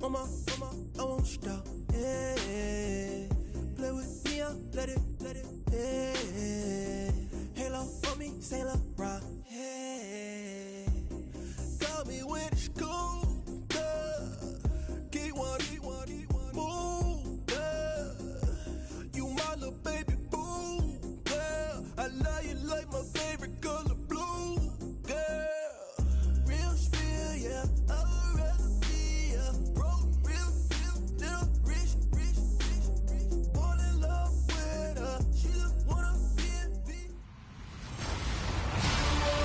I won't stop. Yeah. Play with me, I'll let it. Yeah. Halo on me, Saint Laurent. Yeah. Got me when it's cool. Keep one, move. You my little baby boo. Girl, I love you like my favorite color blue. Girl, real spill, yeah. I'd rather be a broke, real, still rich. Fall in love with her. She just wanna be.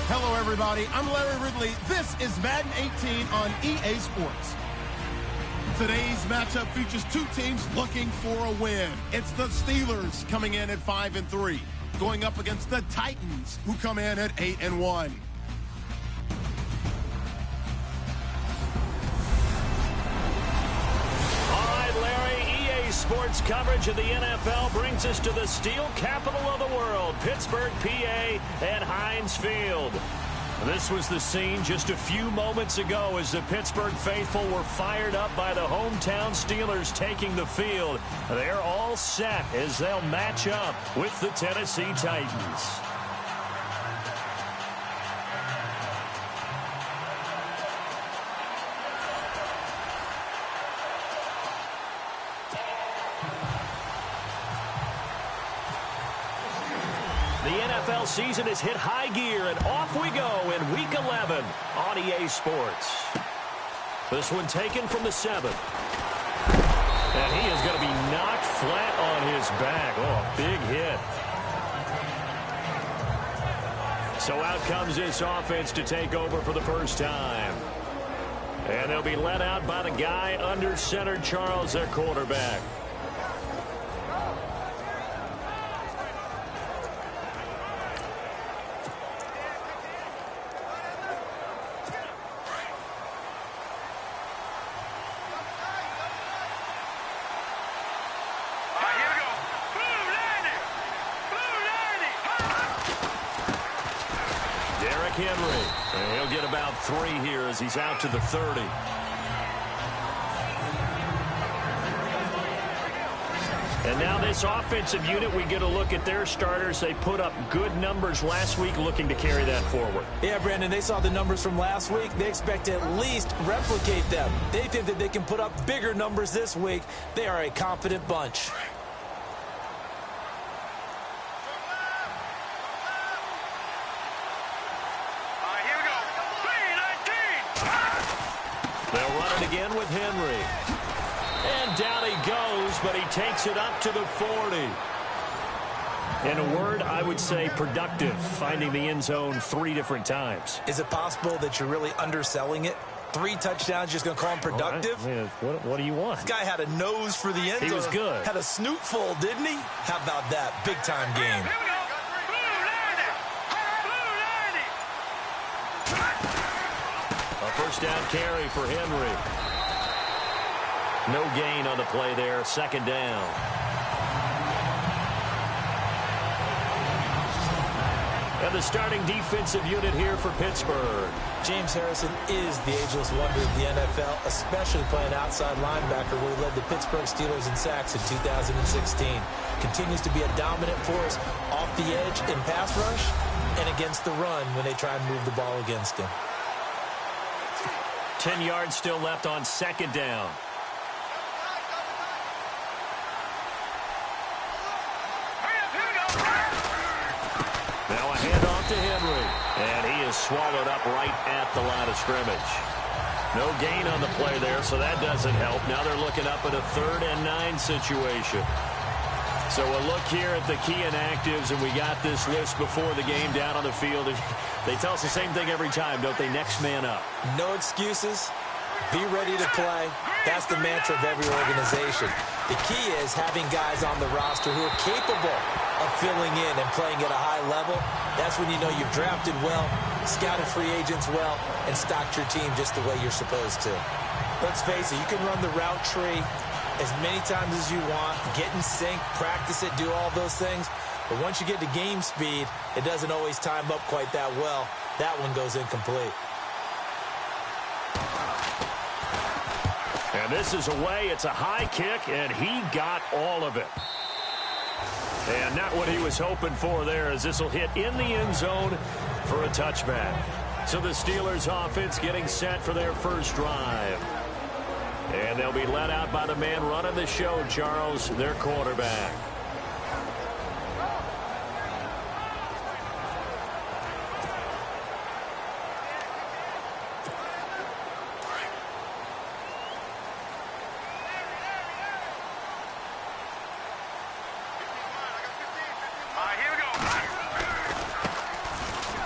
Hello, everybody. I'm Larry Ridley. This is Madden 18 on EA Sports. Today's matchup features two teams looking for a win. It's the Steelers coming in at 5-3, going up against the Titans, who come in at 8-1. Sports coverage of the NFL brings us to the steel capital of the world, Pittsburgh, PA, at Heinz Field. This was the scene just a few moments ago as the Pittsburgh faithful were fired up by the hometown Steelers taking the field. They're all set as they'll match up with the Tennessee Titans. NFL season has hit high gear, and off we go in Week 11 on EA Sports. This one taken from the 7. And he is going to be knocked flat on his back. Oh, big hit. So out comes this offense to take over for the first time. And they'll be led out by the guy under center, Charles, their quarterback. Henry. And he'll get about 3 here as he's out to the 30. And now this offensive unit, we get a look at their starters. They put up good numbers last week, looking to carry that forward. Yeah, Brandon, they saw the numbers from last week. They expect to at least replicate them. They think that they can put up bigger numbers this week. They are a confident bunch. Again with Henry. And down he goes, but he takes it up to the 40. In a word, I would say productive, finding the end zone 3 different times. Is it possible that you're really underselling it? 3 touchdowns, just going to call him productive? Right. What do you want? This guy had a nose for the end zone. He was good. Had a snoot full, didn't he? How about that? Big-time game. First down carry for Henry. No gain on the play there. Second down. And the starting defensive unit here for Pittsburgh. James Harrison is the ageless wonder of the NFL, especially playing outside linebacker where he led the Pittsburgh Steelers in sacks in 2016. Continues to be a dominant force off the edge in pass rush and against the run when they try and move the ball against him. 10 yards still left on second down. Now a handoff to Henry. And he is swallowed up right at the line of scrimmage. No gain on the play there, so that doesn't help. Now they're looking up at a 3rd and 9 situation. So a look here at the key inactives, and we got this list before the game down on the field. They tell us the same thing every time, don't they? Next man up. No excuses. Be ready to play. That's the mantra of every organization. The key is having guys on the roster who are capable of filling in and playing at a high level. That's when you know you've drafted well, scouted free agents well, and stocked your team just the way you're supposed to. Let's face it, you can run the route tree as many times as you want, get in sync, practice it, do all those things. But once you get to game speed, it doesn't always time up quite that well. That one goes incomplete. And And this is away. It's a high kick, and he got all of it. And not what he was hoping for there, as this will hit in the end zone for a touchback. So the Steelers offense getting set for their first drive. And they'll be led out by the man running the show, Charles, their quarterback.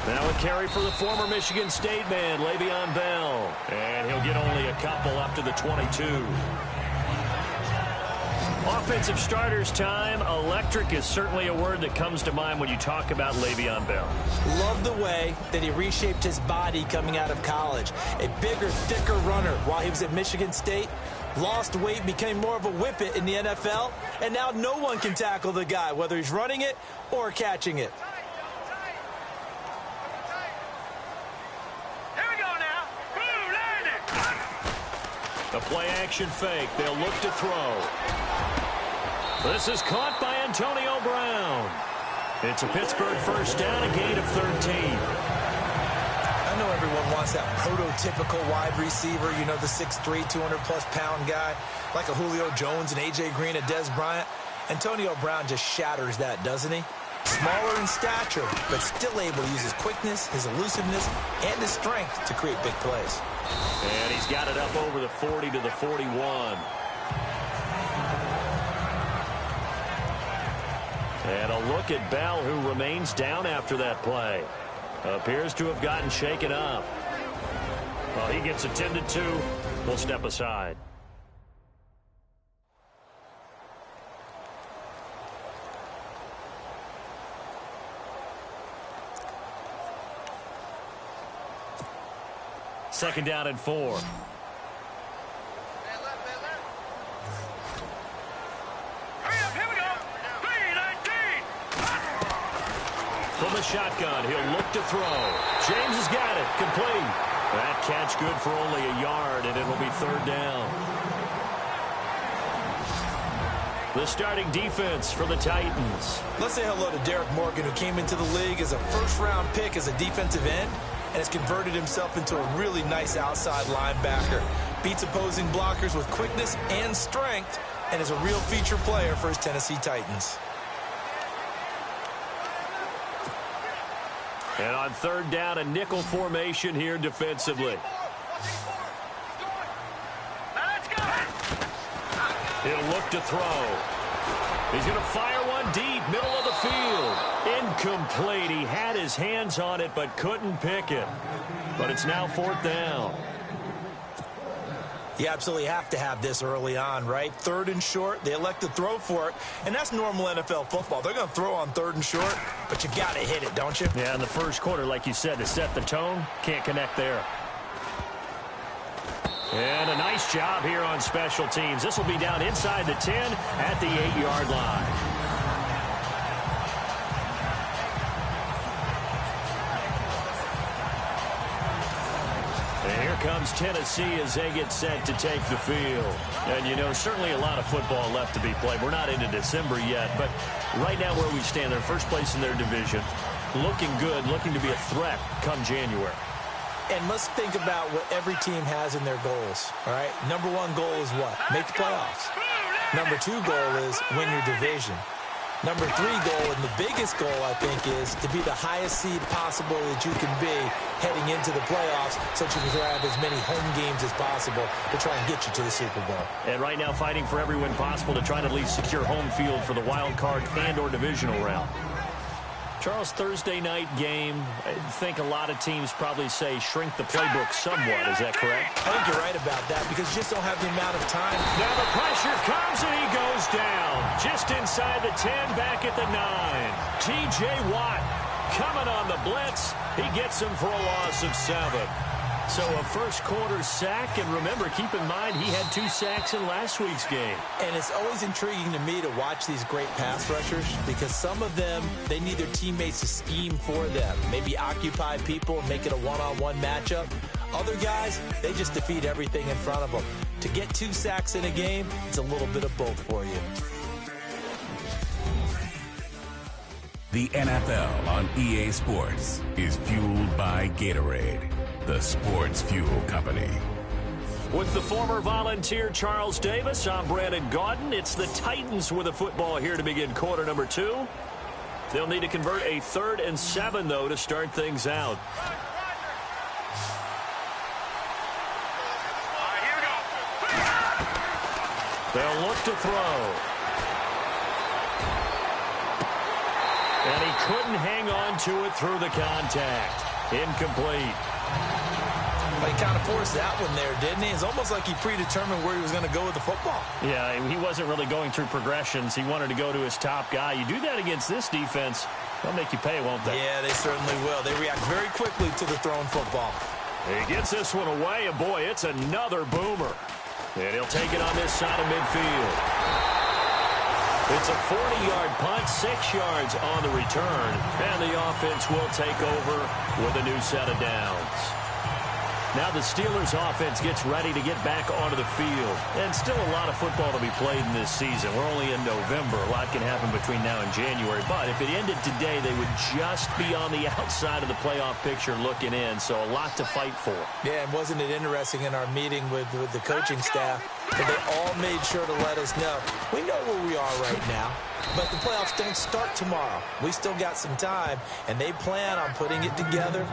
Now a carry for the former Michigan State man, Le'Veon Bell. And he'll get only a couple up to the 22. Offensive starters time. Electric is certainly a word that comes to mind when you talk about Le'Veon Bell. Love the way that he reshaped his body coming out of college. A bigger, thicker runner while he was at Michigan State. Lost weight, became more of a whippet in the NFL. And now no one can tackle the guy, whether he's running it or catching it. The play-action fake. They'll look to throw. This is caught by Antonio Brown. It's a Pittsburgh first down, a gain of 13. I know everyone wants that prototypical wide receiver, you know, the 6'3", 200-plus-pound guy, like a Julio Jones and A.J. Green and Dez Bryant. Antonio Brown just shatters that, doesn't he? Smaller in stature, but still able to use his quickness, his elusiveness, and his strength to create big plays. And he's got it up over the 40 to the 41. And a look at Bell, who remains down after that play. Appears to have gotten shaken up. Well, he gets attended to. We'll step aside. Second down and 4. From the shotgun, he'll look to throw. James has got it. Complete. That catch good for only a yard, and it'll be third down. The starting defense for the Titans. Let's say hello to Derek Morgan, who came into the league as a first-round pick as a defensive end and has converted himself into a really nice outside linebacker. Beats opposing blockers with quickness and strength and is a real feature player for his Tennessee Titans. And on third down, a nickel formation here defensively. He'll look to throw. He's going to fire one deep, middle of the field. Incomplete. He had his hands on it but couldn't pick it. But it's now fourth down. You absolutely have to have this early on, right? Third and short, they elect to throw for it, and that's normal NFL football. They're going to throw on third and short, but you got to hit it, don't you? Yeah, in the first quarter, like you said, to set the tone, can't connect there. And a nice job here on special teams. This will be down inside the 10 at the 8-yard line. And here comes Tennessee as they get set to take the field. And, you know, certainly a lot of football left to be played. We're not into December yet, but right now where we stand, they're first place in their division. Looking good, looking to be a threat come January. And let's think about what every team has in their goals, all right? Number one goal is what? Make the playoffs. Number two goal is win your division. Number three goal, and the biggest goal, I think, is to be the highest seed possible that you can be heading into the playoffs so that you can have as many home games as possible to try and get you to the Super Bowl. And right now fighting for every win possible to try to at least secure home field for the wild card and or divisional round. Charles, Thursday night game, I think a lot of teams probably say shrink the playbook somewhat. Is that correct? I think you're right about that because you just don't have the amount of time. Now the pressure comes and he goes down. Just inside the 10, back at the 9. T.J. Watt coming on the blitz. He gets him for a loss of 7. So a first quarter sack, and remember, keep in mind, he had 2 sacks in last week's game. And it's always intriguing to me to watch these great pass rushers because some of them, they need their teammates to scheme for them. Maybe occupy people and make it a one-on-one matchup. Other guys, they just defeat everything in front of them. to get 2 sacks in a game, it's a little bit of both for you. The NFL on EA Sports is fueled by Gatorade, the sports fuel company. With the former Volunteer Charles Davis, I'm Brandon Gaudin. It's the Titans with a football here to begin quarter number 2. They'll need to convert a 3rd and 7, though, to start things out. They'll look to throw. And he couldn't hang on to it through the contact. Incomplete. But he kind of forced that one there, didn't he? It's almost like he predetermined where he was going to go with the football. Yeah, he wasn't really going through progressions. He wanted to go to his top guy. You do that against this defense, they'll make you pay, won't they? Yeah, they certainly will. They react very quickly to the thrown football. He gets this one away, and boy, it's another boomer. And he'll take it on this side of midfield. It's a 40-yard punt, 6 yards on the return, and the offense will take over with a new set of downs. Now the Steelers offense gets ready to get back onto the field. And still a lot of football to be played in this season. We're only in November. A lot can happen between now and January. But if it ended today, they would just be on the outside of the playoff picture looking in. So a lot to fight for. Yeah, and wasn't it interesting in our meeting with the coaching staff that they all made sure to let us know, we know where we are right now, but the playoffs don't start tomorrow. We still got some time, and they plan on putting it together,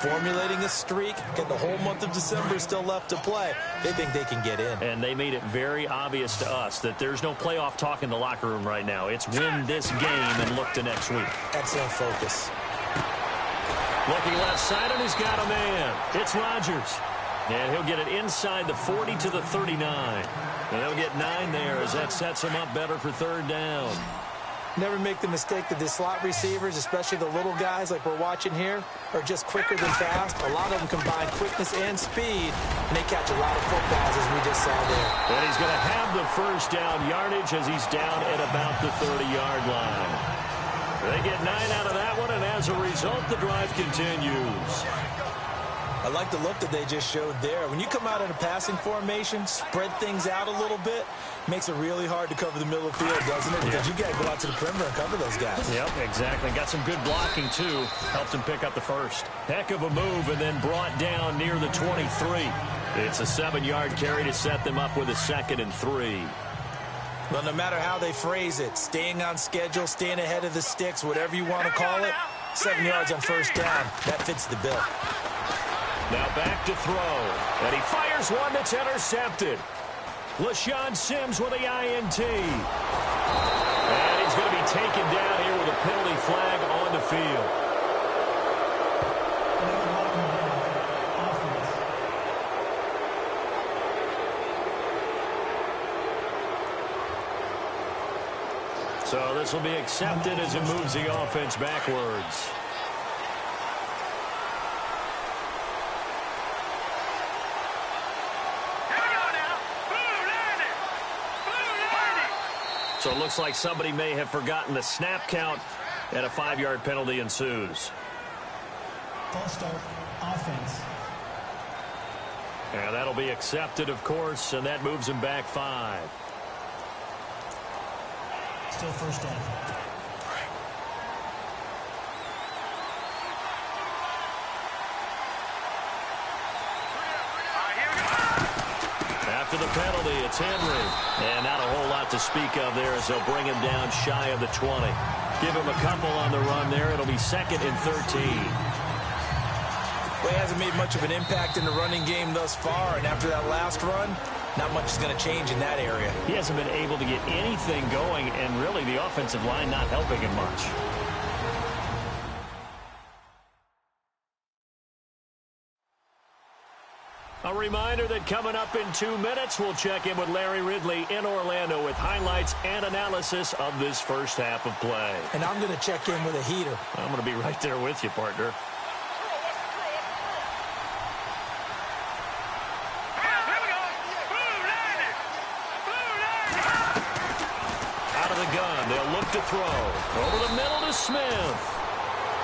formulating a streak, get the whole month of December still left to play. They think they can get in. And they made it very obvious to us that there's no playoff talk in the locker room right now. It's win this game and look to next week. Excellent focus. Looking left side, and he's got a man. It's Rodgers. And he'll get it inside the 40 to the 39. And he'll get 9 there as that sets him up better for 3rd down. Never make the mistake that the slot receivers, especially the little guys like we're watching here, are just quicker than fast. A lot of them combine quickness and speed, and they catch a lot of footballs, as we just saw there. And he's going to have the 1st down yardage as he's down at about the 30-yard line. They get 9 out of that one, and as a result, the drive continues. I like the look that they just showed there. When you come out in a passing formation, spread things out a little bit, makes it really hard to cover the middle of the field, doesn't it? Because you got to go out to the perimeter and cover those guys. Yep, exactly. Got some good blocking, too. Helped him pick up the 1st. Heck of a move, and then brought down near the 23. It's a 7-yard carry to set them up with a 2nd and 3. Well, no matter how they phrase it, staying on schedule, staying ahead of the sticks, whatever you want to call it, 7 yards on 1st down, that fits the bill. Now back to throw. And he fires one that's intercepted. LaShawn Sims with the INT. And he's going to be taken down here with a penalty flag on the field. So this will be accepted as it moves the offense backwards. So it looks like somebody may have forgotten the snap count, and a 5-yard penalty ensues. False start, offense. And that'll be accepted, of course, and that moves him back 5. Still 1st down. After the penalty, it's Henry. And not a whole lot to speak of there as they'll bring him down shy of the 20. Give him a couple on the run there. It'll be 2nd and 13. Well, he hasn't made much of an impact in the running game thus far, and after that last run, not much is going to change in that area. He hasn't been able to get anything going, and really the offensive line not helping him much. A reminder that coming up in 2 minutes, we'll check in with Larry Ridley in Orlando with highlights and analysis of this 1st half of play. And I'm going to check in with a heater. I'm going to be right there with you, partner. Out of the gun, they'll look to throw. Over the middle to Smith.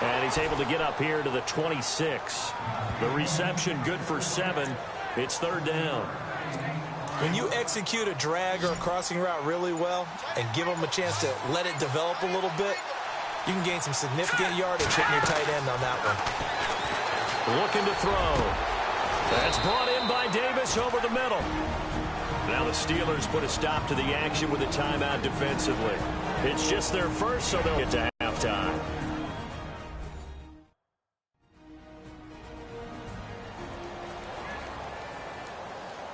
And he's able to get up here to the 26. The reception good for 7. It's 3rd down. When you execute a drag or a crossing route really well and give them a chance to let it develop a little bit, you can gain some significant yardage hitting your tight end on that one. Looking to throw. That's brought in by Davis over the middle. Now the Steelers put a stop to the action with a timeout defensively. It's just their first, so they'll get to halftime.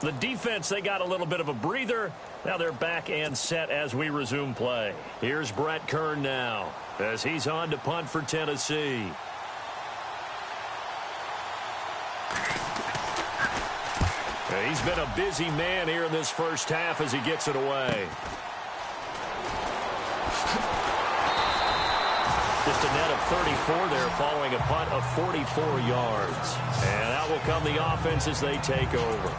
The defense, they got a little bit of a breather. Now they're back and set as we resume play. Here's Brett Kern now as he's on to punt for Tennessee. He's been a busy man here in this first half as he gets it away. Just a net of 34 there following a punt of 44 yards. And out will come the offense as they take over.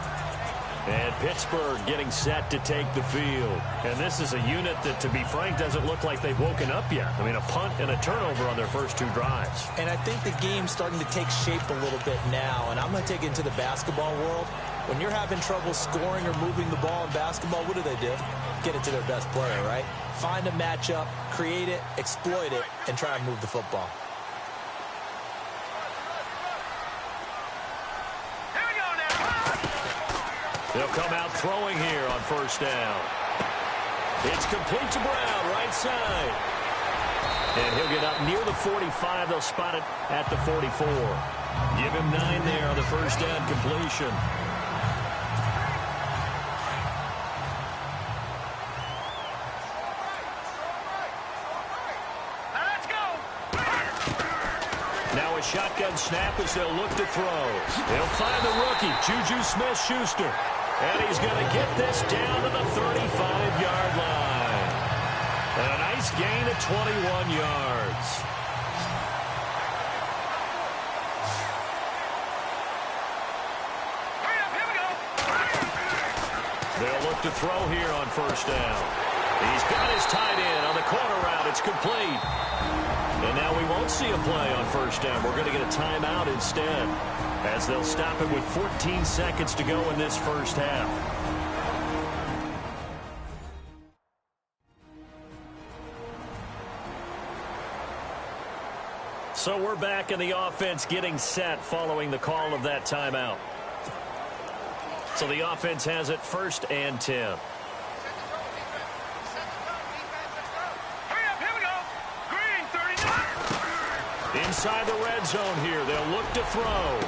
And Pittsburgh getting set to take the field. And this is a unit that, to be frank, doesn't look like they've woken up yet. I mean, a punt and a turnover on their first two drives. And I think the game's starting to take shape a little bit now. And I'm going to take it into the basketball world. When you're having trouble scoring or moving the ball in basketball, what do? Get it to their best player, right? Find a matchup, create it, exploit it, and try and move the football. They'll come out throwing here on first down. It's complete to Brown, right side. And he'll get up near the 45. They'll spot it at the 44. Give him 9 there on the first down completion. Now a shotgun snap as they'll look to throw. They'll find the rookie, Juju Smith-Schuster. And he's going to get this down to the 35-yard line. And a nice gain of 21 yards. They'll look to throw here on first down. He's got his tight end on the corner route. It's complete. And now we won't see a play on first down. We're going to get a timeout instead, as they'll stop it with 14 seconds to go in this first half. So we're back in the offense getting set following the call of that timeout. So the offense has it 1st and 10. Inside the red zone here, they'll look to throw.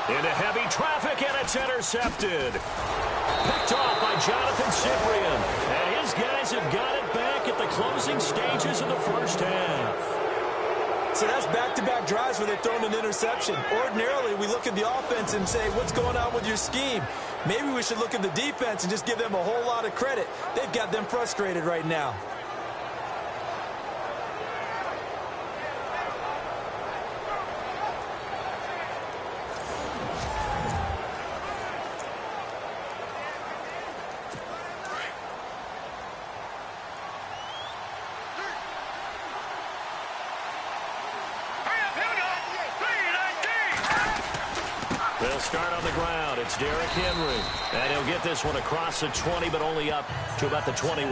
Into heavy traffic, and it's intercepted. Picked off by Jonathan Cyprien. And his guys have got it back at the closing stages of the first half. So that's back-to-back drives where they've thrown an interception. Ordinarily, we look at the offense and say, what's going on with your scheme? Maybe we should look at the defense and just give them a whole lot of credit. They've got them frustrated right now. They'll start on the ground. It's Derrick Henry. And he'll get this one across the 20, but only up to about the 21.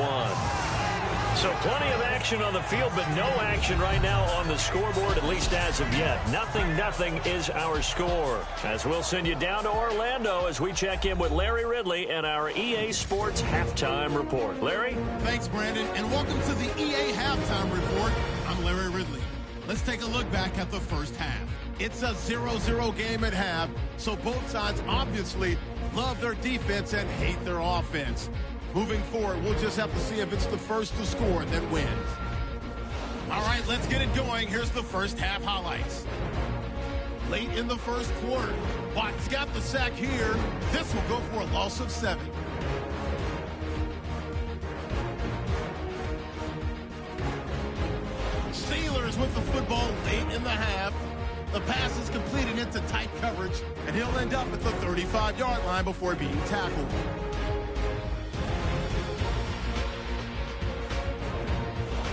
So plenty of action on the field, but no action right now on the scoreboard, at least as of yet. 0-0 is our score. As we'll send you down to Orlando as we check in with Larry Ridley and our EA Sports Halftime Report. Larry? Thanks, Brandon, and welcome to the EA Halftime Report. I'm Larry Ridley. Let's take a look back at the first half. It's a 0-0 game at half, so both sides obviously love their defense and hate their offense. Moving forward, we'll just have to see if it's the first to score that wins. All right, let's get it going. Here's the first half highlights. Late in the first quarter, Watt's got the sack here. This will go for a loss of 7. Steelers with the football late in the half. The pass is completed into tight coverage, and he'll end up at the 35-yard line before being tackled.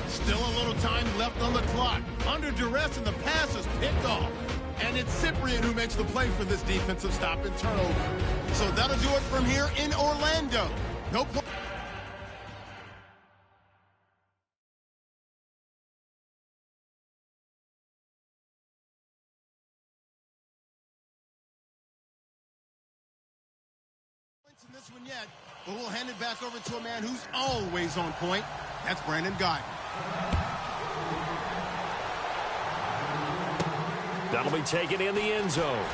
Still a little time left on the clock. Under duress, and the pass is picked off. And it's Cyprien who makes the play for this defensive stop and turnover. So that'll do it from here in Orlando. No point. In this one yet, but we'll hand it back over to a man who's always on point. That's Brandon Guyton. That'll be taken in the end zone.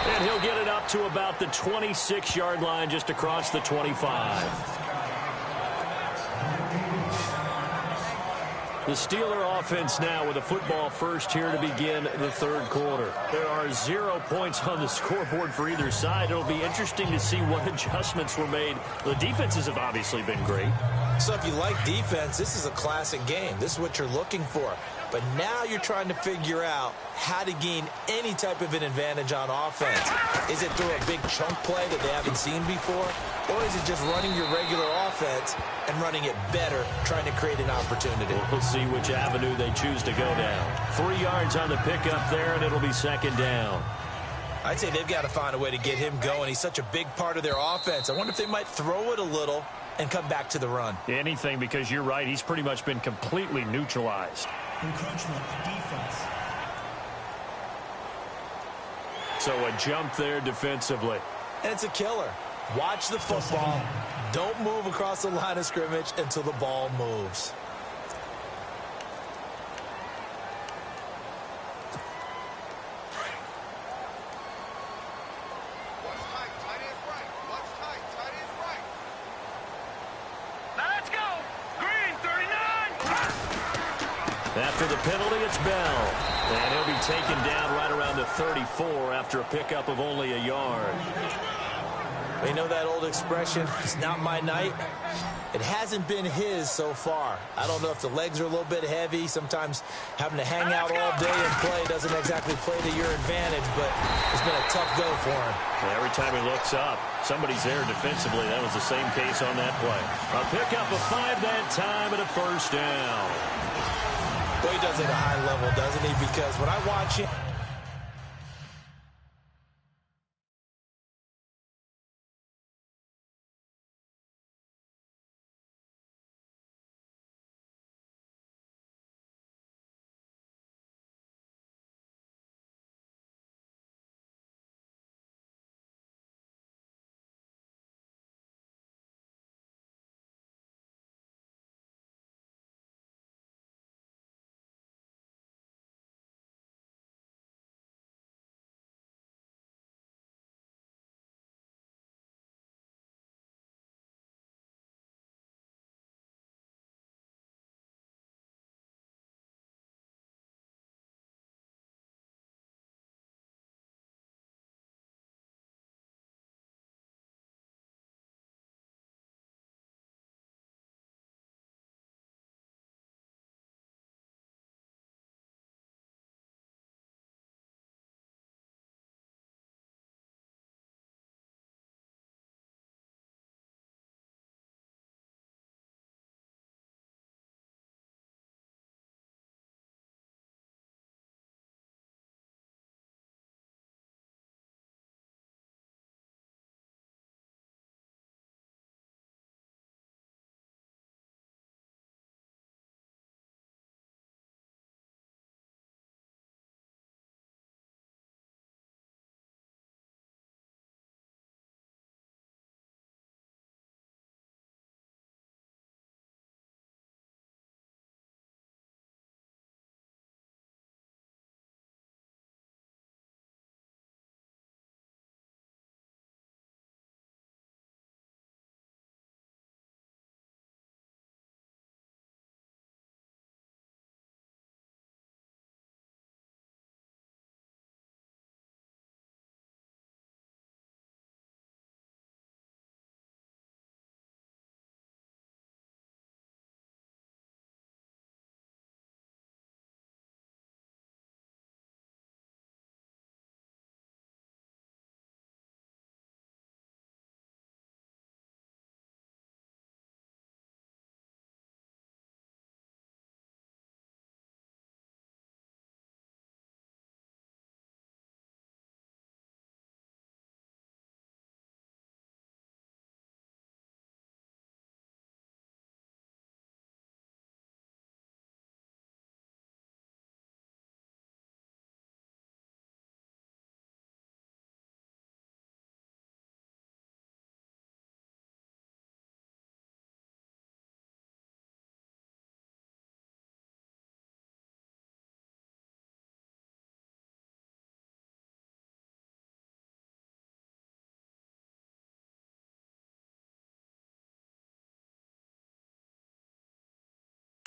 And he'll get it up to about the 26-yard line, just across the 25. The Steeler offense now with a football first here to begin the third quarter. There are 0 points on the scoreboard for either side. It'll be interesting to see what adjustments were made. The defenses have obviously been great. So if you like defense, this is a classic game. This is what you're looking for. But now you're trying to figure out how to gain any type of an advantage on offense. Is it through a big chunk play that they haven't seen before? Or is it just running your regular offense and running it better, trying to create an opportunity? We'll see which avenue they choose to go down. 3 yards on the pickup there, and it'll be second down. I'd say they've got to find a way to get him going. He's such a big part of their offense. I wonder if they might throw it a little and come back to the run. Anything, because you're right. He's pretty much been completely neutralized. Encroachment defense. So a jump there defensively. And it's a killer. Watch the football. Don't move across the line of scrimmage until the ball moves. After the penalty, it's Bell. And he'll be taken down right around the 34 after a pickup of only a yard. You know that old expression, it's not my night? It hasn't been his so far. I don't know if the legs are a little bit heavy. Sometimes having to hang out all day and play doesn't exactly play to your advantage, but it's been a tough go for him. Every time he looks up, somebody's there defensively. That was the same case on that play. A pickup of 5 that time and a first down. Well, he does it at a high level, doesn't he? Because when I watch him,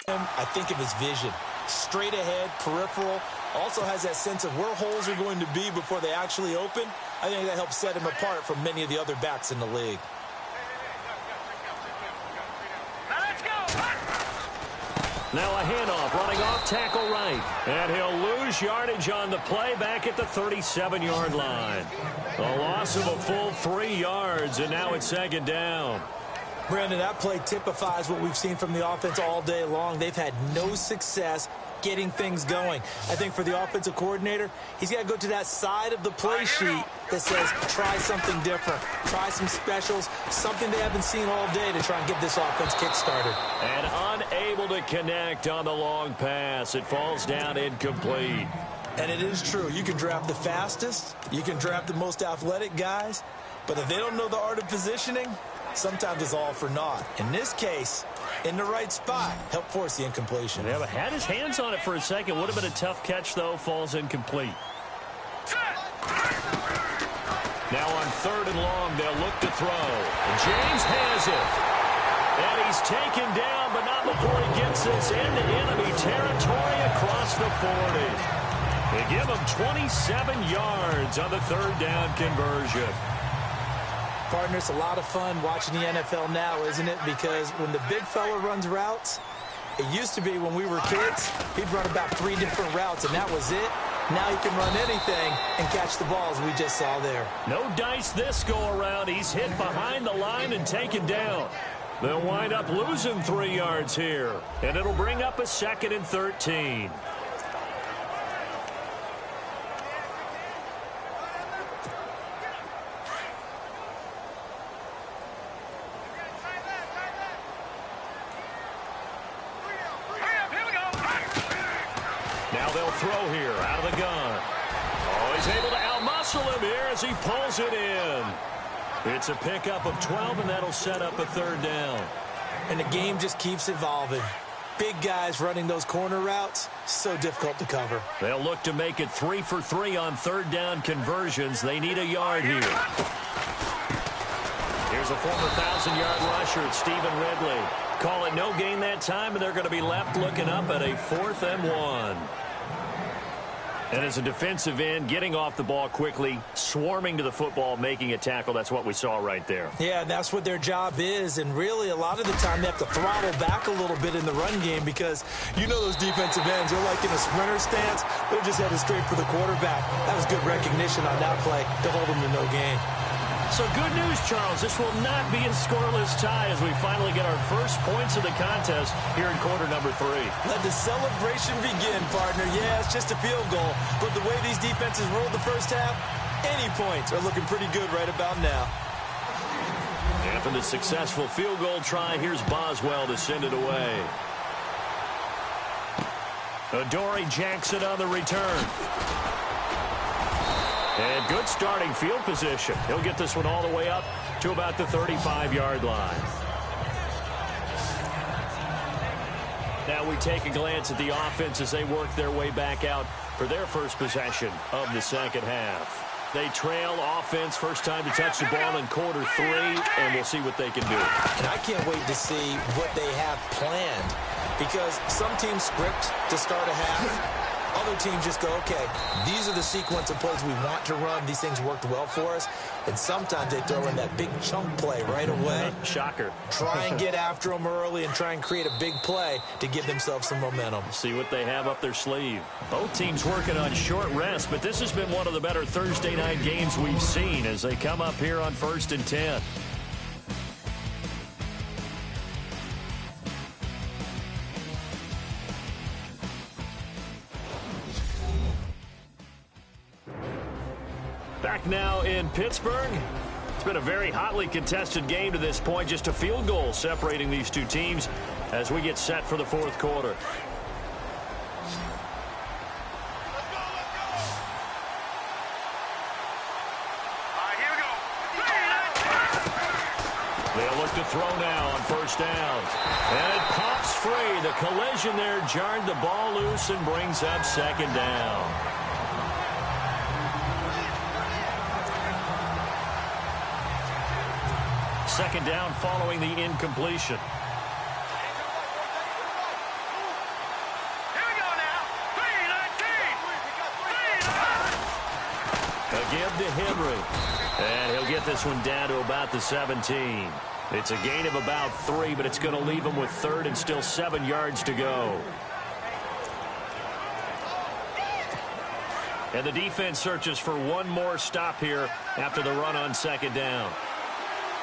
I think of his vision. Straight ahead, peripheral. Also has that sense of where holes are going to be before they actually open. I think that helps set him apart from many of the other backs in the league. Now a handoff, running off tackle right. And he'll lose yardage on the play back at the 37-yard line. A loss of a full 3 yards, and now it's second down. Brandon, that play typifies what we've seen from the offense all day long. They've had no success getting things going. I think for the offensive coordinator, he's got to go to that side of the play sheet that says, try something different. Try some specials, something they haven't seen all day to try and get this offense kick-started. And unable to connect on the long pass. It falls down incomplete. And it is true. You can draft the fastest. You can draft the most athletic guys. But if they don't know the art of positioning, sometimes it's all for naught. In this case, in the right spot, help force the incompletion. Yeah, but had his hands on it for a second. Would have been a tough catch, though. Falls incomplete. Now on 3rd and long, they'll look to throw. James has it. And he's taken down, but not before he gets this into enemy territory across the 40. They give him 27 yards on the 3rd down conversion. Partner, it's a lot of fun watching the NFL now, isn't it? Because when the big fella runs routes, it used to be when we were kids, he'd run about 3 different routes, and that was it. Now he can run anything and catch the ball, as we just saw there. No dice this go-around. He's hit behind the line and taken down. They'll wind up losing 3 yards here, and it'll bring up a 2nd and 13. Now they'll throw here out of the gun. Oh, he's able to outmuscle him here as he pulls it in. It's a pickup of 12, and that'll set up a 3rd down. And the game just keeps evolving. Big guys running those corner routes, so difficult to cover. They'll look to make it 3 for 3 on 3rd down conversions. They need a yard here. Here's a former 1,000-yard rusher, Stephen Ridley. Call it no gain that time, and they're going to be left looking up at a 4th and 1. And as a defensive end, getting off the ball quickly, swarming to the football, making a tackle, that's what we saw right there. Yeah, that's what their job is, and really a lot of the time they have to throttle back a little bit in the run game because you know those defensive ends, they're like in a sprinter stance, they're just headed straight for the quarterback. That was good recognition on that play to hold them to no gain. So good news, Charles. This will not be a scoreless tie as we finally get our first points of the contest here in quarter number 3. Let the celebration begin, partner. Yeah, it's just a field goal, but the way these defenses rolled the first half, any points are looking pretty good right about now. After the successful field goal try, here's Boswell to send it away. Adoree Jackson on the return. And good starting field position. He'll get this one all the way up to about the 35-yard line. Now we take a glance at the offense as they work their way back out for their first possession of the second half. They trail offense, first time to touch the ball in quarter 3, and we'll see what they can do. And I can't wait to see what they have planned because some teams script to start a half. Other teams just go, okay, these are the sequence of plays we want to run. These things worked well for us. And sometimes they throw in that big chunk play right away. Shocker. Try and get after them early and try and create a big play to give themselves some momentum. See what they have up their sleeve. Both teams working on short rest, but this has been one of the better Thursday night games we've seen as they come up here on 1st and 10. Back now in Pittsburgh. It's been a very hotly contested game to this point. Just a field goal separating these two teams as we get set for the 4th quarter. They'll look to throw now on 1st down. And it pops free. The collision there jarred the ball loose and brings up 2nd down. Second down following the incompletion. to Henry. And he'll get this one down to about the 17. It's a gain of about 3, but it's going to leave him with third and still 7 yards to go. And the defense searches for one more stop here after the run on second down.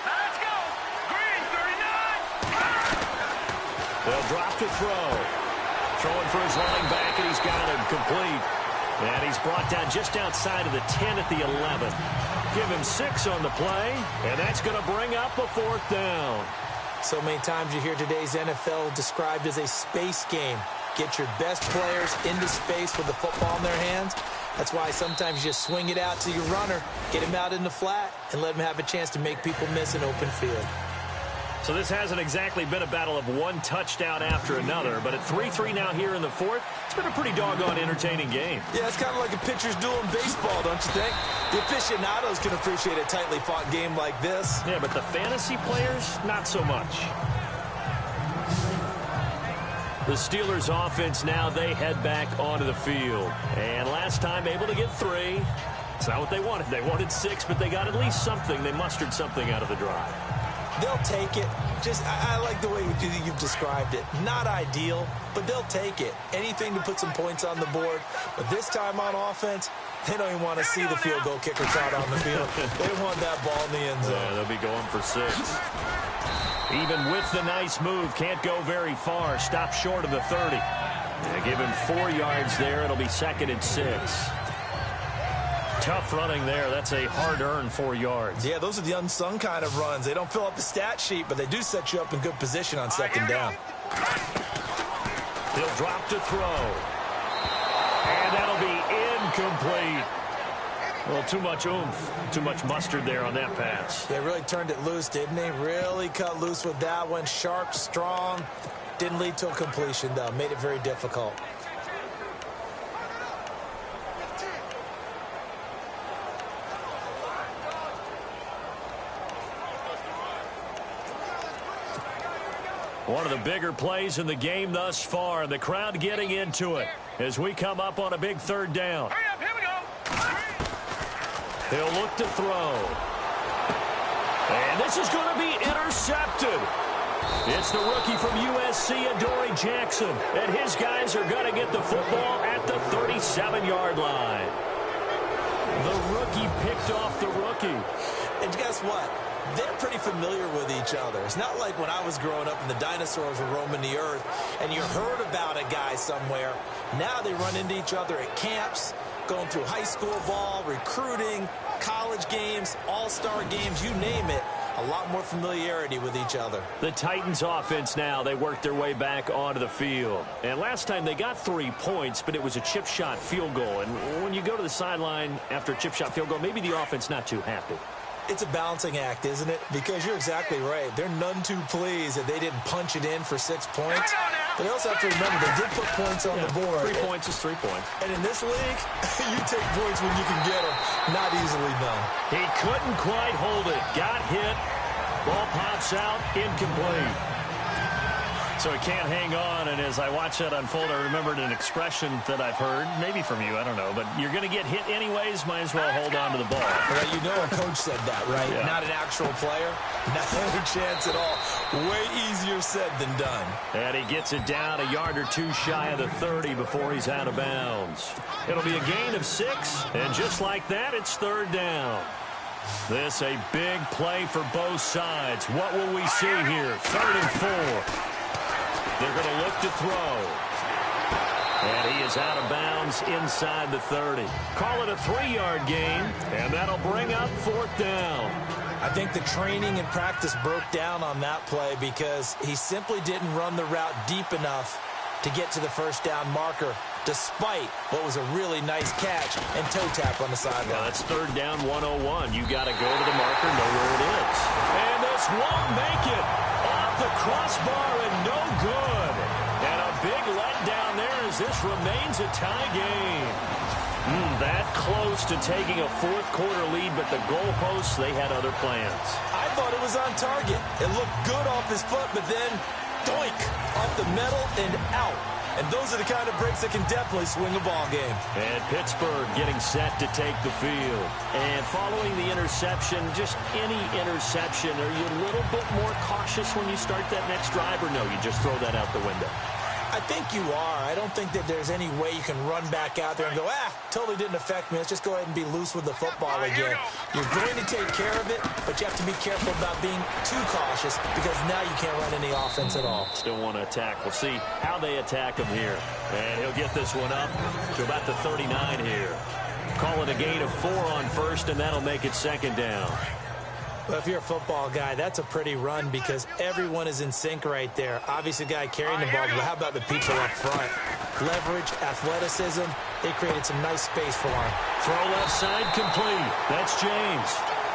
Let's go! Green, 39! They'll drop to throw. Throwing for his running back, and he's got him complete. And he's brought down just outside of the 10 at the 11. Give him 6 on the play, and that's going to bring up a fourth down. So many times you hear today's NFL described as a space game. Get your best players into space with the football in their hands. That's why sometimes you just swing it out to your runner, get him out in the flat, and let him have a chance to make people miss an open field. So this hasn't exactly been a battle of one touchdown after another, but at 3-3 now here in the fourth, it's been a pretty doggone entertaining game. Yeah, it's kind of like a pitcher's duel in baseball, don't you think? The aficionados can appreciate a tightly fought game like this. Yeah, but the fantasy players, not so much. The Steelers offense now, they head back onto the field. And last time able to get 3. It's not what they wanted. They wanted 6, but they got at least something. They mustered something out of the drive. They'll take it. I like the way you've described it. Not ideal, but they'll take it. Anything to put some points on the board. But this time on offense, they don't even want to see the field goal kicker trot on the field. They want that ball in the end zone. Yeah, they'll be going for 6. Even with the nice move, can't go very far. Stop short of the 30. Give him 4 yards there. It'll be 2nd and 6. Tough running there. That's a hard-earned 4 yards. Yeah, those are the unsung kind of runs. They don't fill up the stat sheet, but they do set you up in good position on second down. He'll drop to throw. And that'll be incomplete. Well, too much oomph, too much mustard there on that pass. They really turned it loose, didn't they? Really cut loose with that one. Sharp, strong. Didn't lead to a completion, though. Made it very difficult. One of the bigger plays in the game thus far. The crowd getting into it as we come up on a big 3rd down. Hurry up, here we go! He'll look to throw. And this is going to be intercepted. It's the rookie from USC, Adoree Jackson. And his guys are going to get the football at the 37-yard line. The rookie picked off the rookie. And guess what? They're pretty familiar with each other. It's not like when I was growing up and the dinosaurs were roaming the earth and you heard about a guy somewhere. Now they run into each other at camps, going through high school ball, recruiting, college games, all-star games, you name it. A lot more familiarity with each other. The Titans offense now, they worked their way back onto the field. And last time they got 3 points, but it was a chip shot field goal. And when you go to the sideline after a chip shot field goal, maybe the offense not too happy. It's a balancing act, isn't it? Because you're exactly right. They're none too pleased that they didn't punch it in for 6 points. But they also have to remember they did put points on the board. 3 points is 3 points. And in this league, you take points when you can get them. Not easily done. He couldn't quite hold it. Got hit. Ball pops out. Incomplete. So he can't hang on, and as I watch that unfold, I remembered an expression that I've heard, maybe from you, I don't know, but you're going to get hit anyways, might as well hold on to the ball. Well, you know a coach said that, right? Yeah. Not an actual player. Not any chance at all. Way easier said than done. And he gets it down a yard or 2 shy of the 30 before he's out of bounds. It'll be a gain of 6, and just like that, it's 3rd down. This a big play for both sides. What will we see here? 3rd and 4. They're going to look to throw. And he is out of bounds inside the 30. Call it a 3-yard gain, and that'll bring up 4th down. I think the training and practice broke down on that play because he simply didn't run the route deep enough to get to the 1st down marker, despite what was a really nice catch and toe tap on the sideline. Yeah, that's 3rd down 101. You got to go to the marker, know where it is. And this won't make it. Off the crossbar and no good. And a big letdown there as this remains a tie game. That close to taking a 4th quarter lead, but the goalposts, they had other plans. I thought it was on target. It looked good off his foot, but then doink, off the metal and out. And those are the kind of breaks that can definitely swing a ball game. And Pittsburgh getting set to take the field. And following the interception, just any interception, are you a little bit more cautious when you start that next drive, or no, you just throw that out the window? I think you are. I don't think that there's any way you can run back out there and go, totally didn't affect me. Let's just go ahead and be loose with the football again. You're going to take care of it, but you have to be careful about being too cautious because now you can't run any offense at all. Still want to attack. We'll see how they attack him here. And he'll get this one up to about the 39 here. Call it a gain of 4 on first, and that'll make it second down. Well, if you're a football guy, that's a pretty run because everyone is in sync right there. Obviously, the guy carrying the ball, but how about the people up front? Leverage, athleticism, they created some nice space for him. Throw left side complete. That's James.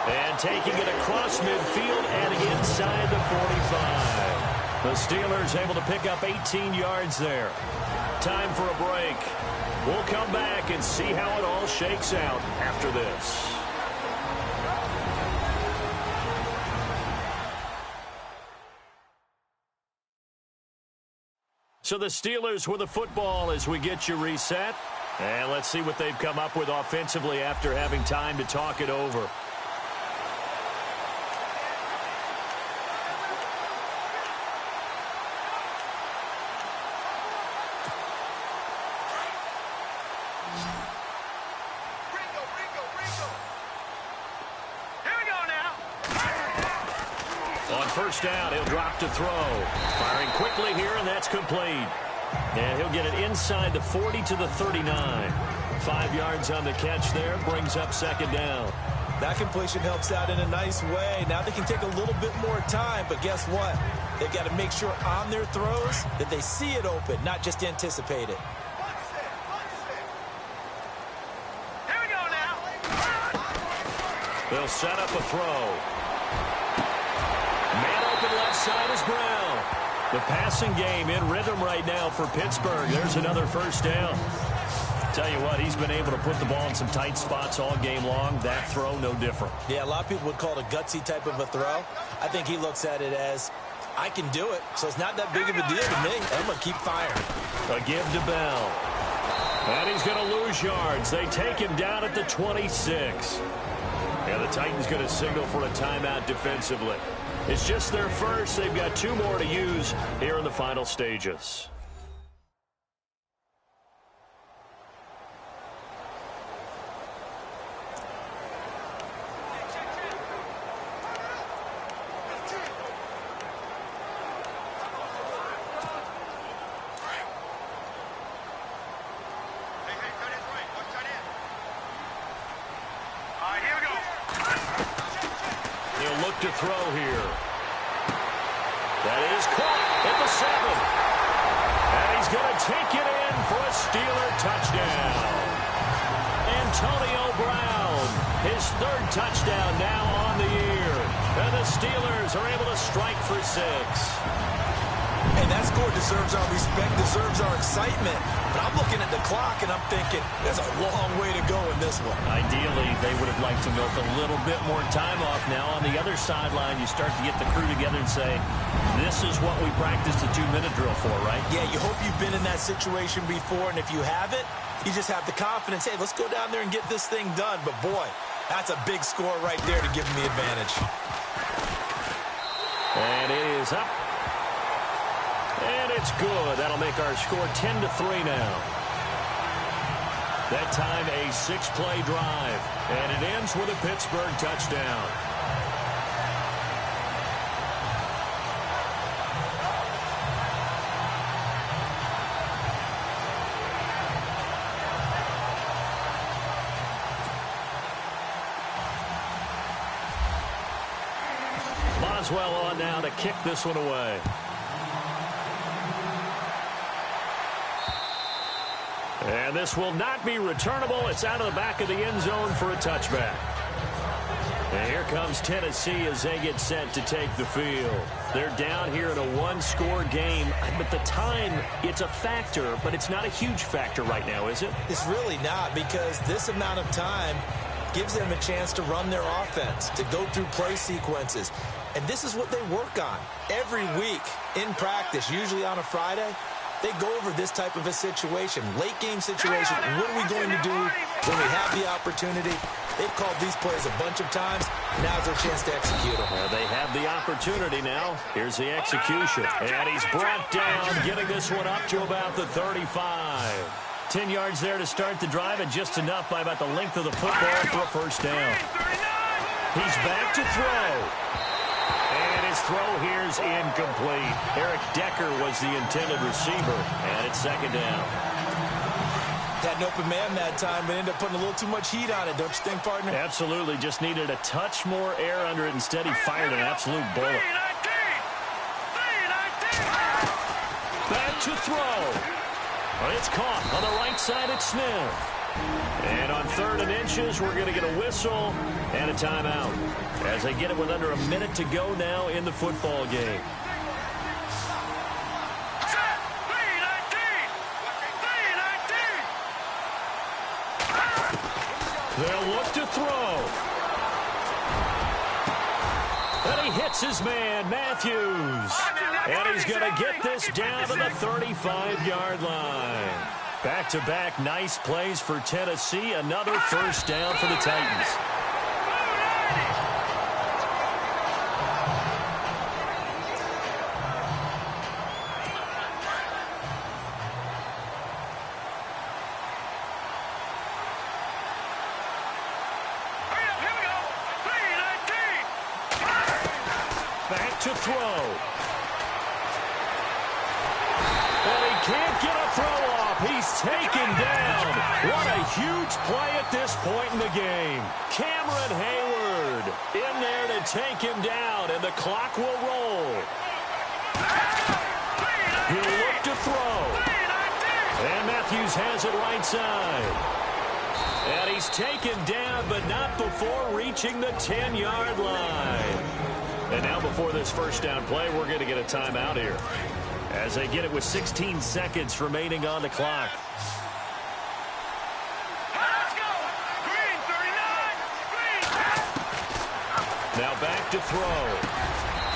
And taking it across midfield and inside the 45. The Steelers able to pick up 18 yards there. Time for a break. We'll come back and see how it all shakes out after this. So the Steelers with the football as we get you reset. And let's see what they've come up with offensively after having time to talk it over. First down, he'll drop to throw. Firing quickly here, and that's complete. And he'll get it inside the 40 to the 39. 5 yards on the catch there, brings up second down. That completion helps out in a nice way. Now they can take a little bit more time, but guess what? They've got to make sure on their throws that they see it open, not just anticipate it. Here we go now. They'll set up a throw. Man open left side is Brown. The passing game in rhythm right now for Pittsburgh. There's another first down. Tell you what, he's been able to put the ball in some tight spots all game long. That throw, no different. Yeah, a lot of people would call it a gutsy type of a throw. I think he looks at it as, I can do it, so it's not that big of a deal to me. I'm going to keep firing. A give to Bell. And he's going to lose yards. They take him down at the 26. And the Titans going to signal for a timeout defensively. It's just their first. They've got 2 more to use here in the final stages. To throw here. That is caught at the 7. And he's going to take it in for a Steeler touchdown. Antonio Brown, his 3rd touchdown now on the year. And the Steelers are able to strike for 6. And that score deserves our respect, deserves our excitement. But I'm looking at the clock, and I'm thinking, there's a long way to go in this one. Ideally, they would have liked to milk a little bit more time off. Now, on the other sideline, you start to get the crew together and say, this is what we practiced a 2-minute drill for, right? Yeah, you hope you've been in that situation before, and if you haven't, you just have the confidence, hey, let's go down there and get this thing done. But, boy, that's a big score right there to give them the advantage. And it is up. And it's good. That'll make our score 10-3 now. That time a 6-play drive. And it ends with a Pittsburgh touchdown. Boswell on now to kick this one away. And this will not be returnable. It's out of the back of the end zone for a touchback. And here comes Tennessee as they get set to take the field. They're down here in a 1-score game. But the time, it's a factor, but it's not a huge factor right now, is it? It's really not, because this amount of time gives them a chance to run their offense, to go through play sequences. And this is what they work on every week in practice, usually on a Friday. they go over this type of a situation, late-game situation. What are we going to do when we have the opportunity? They've called these plays a bunch of times. Now's their chance to execute them. They have the opportunity now. Here's the execution. And he's brought down, getting this one up to about the 35. 10 yards there to start the drive, and just enough by about the length of the football for a first down. He's back to throw. And his throw here is incomplete. Eric Decker was the intended receiver, and it's second down. Had an open man that time, but ended up putting a little too much heat on it, don't you think, partner? Absolutely. Just needed a touch more air under it. Instead, he fired an absolute bullet. Back to throw. Well, it's caught on the right side at Smith. And on 3rd and inches, we're going to get a whistle and a timeout as they get it with under a minute to go now in the football game. They'll look to throw. And he hits his man, Matthews. And he's going to get this down to the 35-yard line. Back-to-back nice plays for Tennessee. Another first down for the Titans. Back to throw. And he can't get a throw off. He's taken down. What a huge play at this point in the game. Cameron Hayward in there to take him down, and the clock will roll. He'll look to throw. And Matthews has it right side. And he's taken down, but not before reaching the 10-yard line. And now before this first down play, we're going to get a timeout here as they get it with 16 seconds remaining on the clock. Let's go! Green, 39! Green! Now back to throw.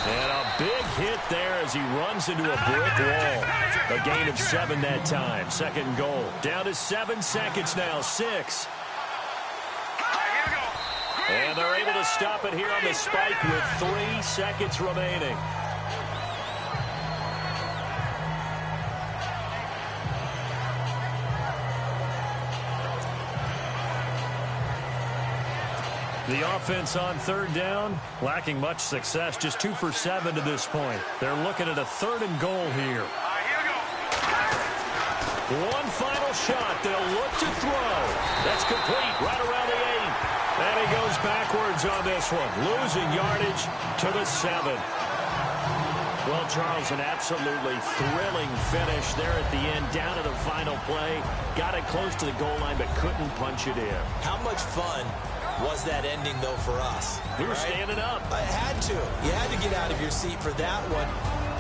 And a big hit there as he runs into a brick wall. A gain of 7 that time. Second and goal. Down to 7 seconds now. 6. And they're able to stop it here on the spike with 3 seconds remaining. The offense on 3rd down, lacking much success, just 2 for 7 to this point. They're looking at a 3rd and goal here. One final shot. They'll look to throw. That's complete right around the 8. And he goes backwards on this one, losing yardage to the 7. Well, Charles, an absolutely thrilling finish there at the end, down to the final play. Got it close to the goal line, but couldn't punch it in. How much fun was that ending, though, for us? We were standing up. I had to. You had to get out of your seat for that one.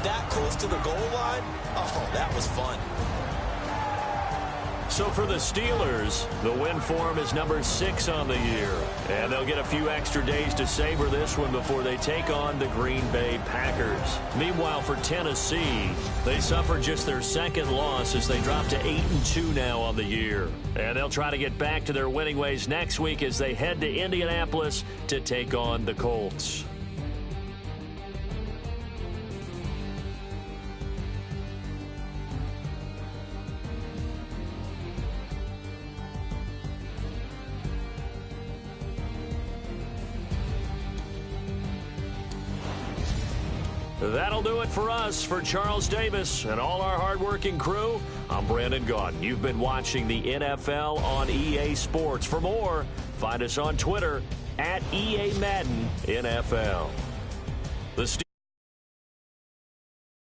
That close to the goal line? Oh, that was fun. So for the Steelers, the win form is number 6 on the year. And they'll get a few extra days to savor this one before they take on the Green Bay Packers. Meanwhile, for Tennessee, they suffered just their 2nd loss as they drop to 8-2 now on the year. And they'll try to get back to their winning ways next week as they head to Indianapolis to take on the Colts. That'll do it for us. For Charles Davis and all our hardworking crew, I'm Brandon Gaudin. You've been watching the NFL on EA Sports. For more, find us on Twitter @EA Madden NFL. The Steelers